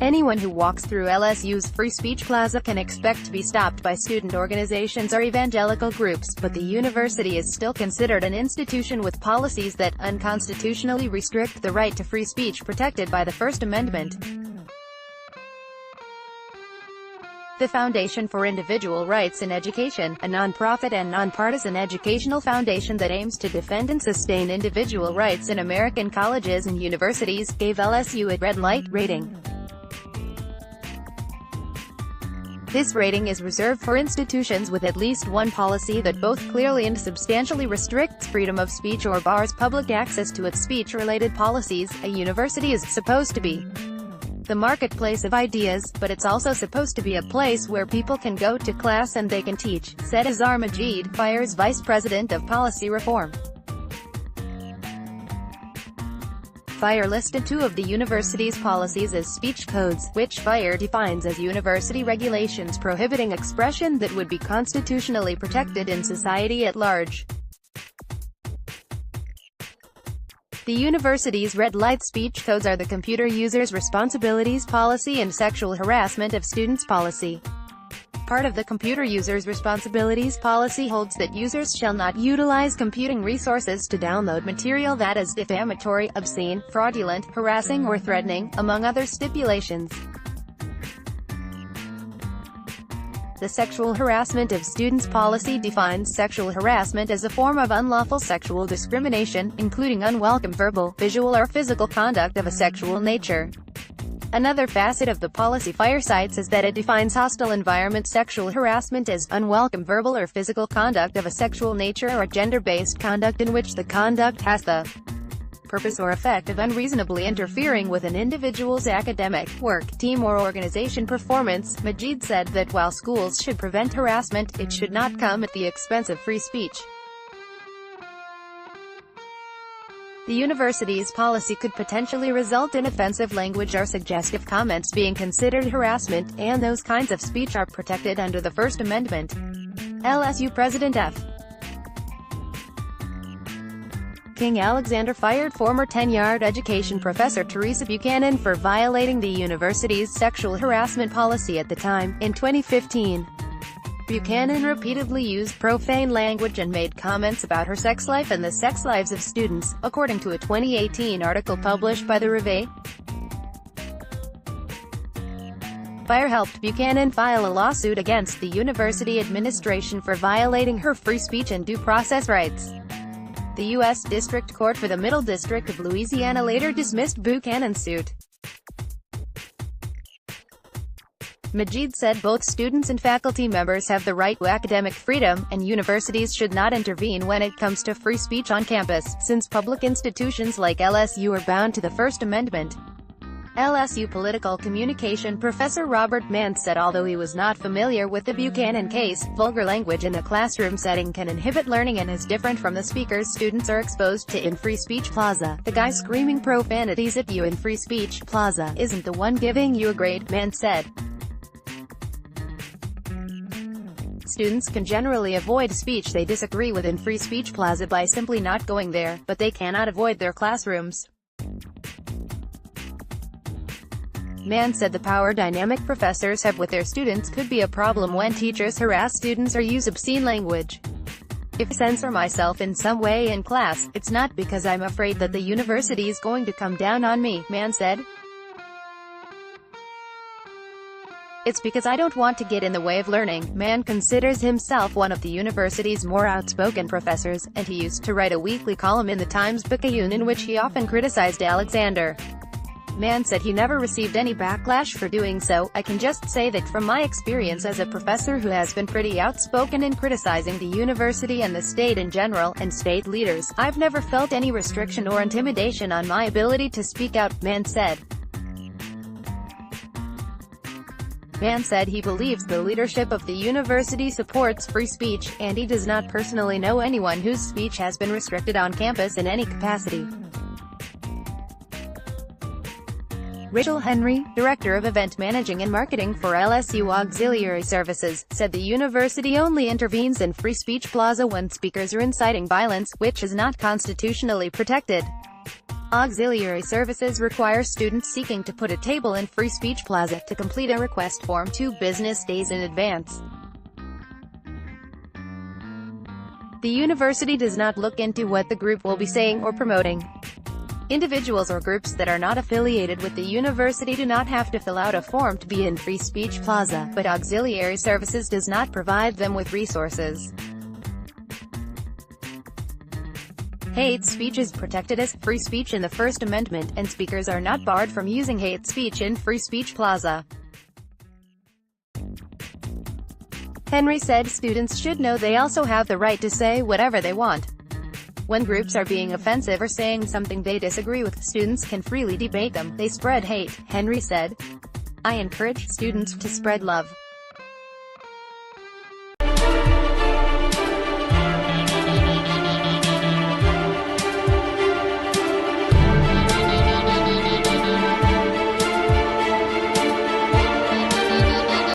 Anyone who walks through LSU's Free Speech Plaza can expect to be stopped by student organizations or evangelical groups, but the university is still considered an institution with policies that unconstitutionally restrict the right to free speech protected by the First Amendment. The Foundation for Individual Rights in Education, a nonprofit and nonpartisan educational foundation that aims to defend and sustain individual rights in American colleges and universities, gave LSU a red light rating. This rating is reserved for institutions with at least one policy that both clearly and substantially restricts freedom of speech or bars public access to its speech-related policies. A university is supposed to be the marketplace of ideas, but it's also supposed to be a place where people can go to class and they can teach, said Azhar Majid, FIRE's vice president of policy reform. FIRE listed two of the university's policies as speech codes, which FIRE defines as university regulations prohibiting expression that would be constitutionally protected in society at large. The university's red light speech codes are the Computer Users Responsibilities Policy and Sexual Harassment of Students Policy. Part of the Computer Users Responsibilities Policy holds that users shall not utilize computing resources to download material that is defamatory, obscene, fraudulent, harassing or threatening, among other stipulations. The Sexual Harassment of Students Policy defines sexual harassment as a form of unlawful sexual discrimination, including unwelcome verbal, visual or physical conduct of a sexual nature. Another facet of the policy FIRE cites is that it defines hostile environment sexual harassment as unwelcome verbal or physical conduct of a sexual nature or gender-based conduct in which the conduct has the purpose or effect of unreasonably interfering with an individual's academic, work, team or organization performance. Majid said that while schools should prevent harassment, it should not come at the expense of free speech. The university's policy could potentially result in offensive language or suggestive comments being considered harassment, and those kinds of speech are protected under the First Amendment. LSU President F. King Alexander fired former tenured education professor Teresa Buchanan for violating the university's sexual harassment policy at the time. In 2015, Buchanan repeatedly used profane language and made comments about her sex life and the sex lives of students, according to a 2018 article published by the Rati. FIRE helped Buchanan file a lawsuit against the university administration for violating her free speech and due process rights. The U.S. District Court for the Middle District of Louisiana later dismissed Buchanan's suit. Majid said both students and faculty members have the right to academic freedom, and universities should not intervene when it comes to free speech on campus, since public institutions like LSU are bound to the First Amendment. LSU political communication professor Robert Mann said although he was not familiar with the Buchanan case, vulgar language in a classroom setting can inhibit learning and is different from the speakers students are exposed to in Free Speech Plaza. The guy screaming profanities at you in Free Speech Plaza isn't the one giving you a grade, Mann said. Students can generally avoid speech they disagree with in Free Speech Plaza by simply not going there, but they cannot avoid their classrooms. Mann said the power dynamic professors have with their students could be a problem when teachers harass students or use obscene language. If I censor myself in some way in class, it's not because I'm afraid that the university is going to come down on me, Mann said. It's because I don't want to get in the way of learning. Mann considers himself one of the university's more outspoken professors, and he used to write a weekly column in the Times-Picayune in which he often criticized Alexander. Mann said he never received any backlash for doing so. I can just say that from my experience as a professor who has been pretty outspoken in criticizing the university and the state in general, and state leaders, I've never felt any restriction or intimidation on my ability to speak out, Mann said. Mann said he believes the leadership of the university supports free speech, and he does not personally know anyone whose speech has been restricted on campus in any capacity. Rachel Henry, Director of Event Managing and Marketing for LSU Auxiliary Services, said the university only intervenes in Free Speech Plaza when speakers are inciting violence, which is not constitutionally protected. Auxiliary services require students seeking to put a table in Free Speech Plaza to complete a request form 2 business days in advance. The university does not look into what the group will be saying or promoting. Individuals or groups that are not affiliated with the university do not have to fill out a form to be in Free Speech Plaza, but auxiliary services does not provide them with resources. Hate speech is protected as free speech in the First Amendment, and speakers are not barred from using hate speech in Free Speech Plaza. Henry said students should know they also have the right to say whatever they want. When groups are being offensive or saying something they disagree with, students can freely debate them. They spread hate, Henry said. I encourage students to spread love.